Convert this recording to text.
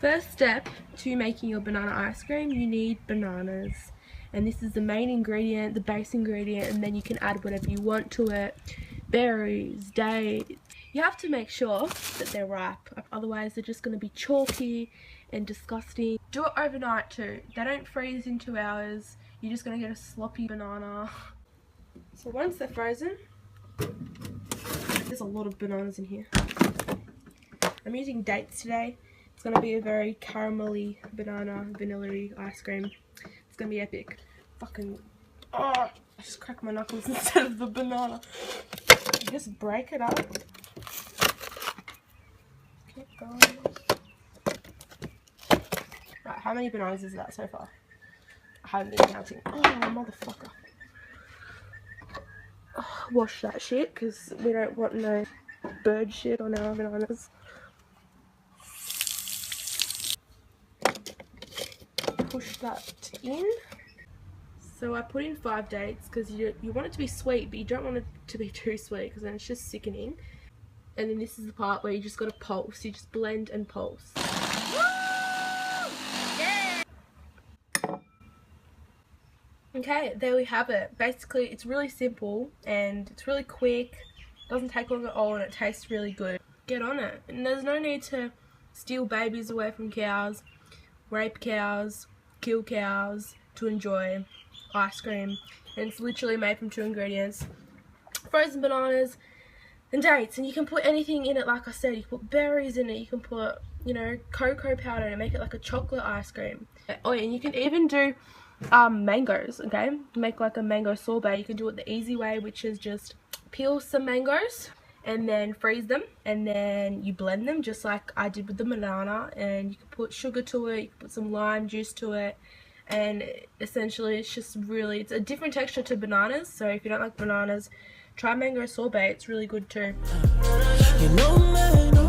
First step to making your banana ice cream, you need bananas. And this is the main ingredient, the base ingredient, and then you can add whatever you want to it. Berries, dates. You have to make sure that they're ripe, otherwise they're just going to be chalky and disgusting. Do it overnight too. They don't freeze in 2 hours. You're just going to get a sloppy banana. So once they're frozen, there's a lot of bananas in here. I'm using dates today. It's going to be a very caramelly banana vanilla-y ice cream. It's going to be epic. Fucking, oh, I just cracked my knuckles instead of the banana. Just break it up. Keep going. Right, how many bananas is that so far? I haven't been counting. Oh, motherfucker. Oh, wash that shit, because we don't want no bird shit on our bananas. Push that in. So I put in 5 dates because you want it to be sweet, but you don't want it to be too sweet because then it's just sickening. And then this is the part where you just got to pulse. You just blend and pulse. Yeah. Okay, there we have it. Basically, it's really simple and it's really quick. Doesn't take long at all, and it tastes really good. Get on it. And there's no need to steal babies away from cows, rape cows, kill cows to enjoy ice cream. And it's literally made from 2 ingredients: frozen bananas and dates. And you can put anything in it, like I said. You can put berries in it, you can put, you know, cocoa powder in it, make it like a chocolate ice cream. Oh yeah, and you can even do mangoes, okay? Make like a mango sorbet. You can do it the easy way, which is just peel some mangoes and then freeze them, and then you blend them just like I did with the banana, and you can put sugar to it, you can put some lime juice to it, and essentially it's just really, it's a different texture to bananas. So if you don't like bananas, try mango sorbet, it's really good too. You know, man,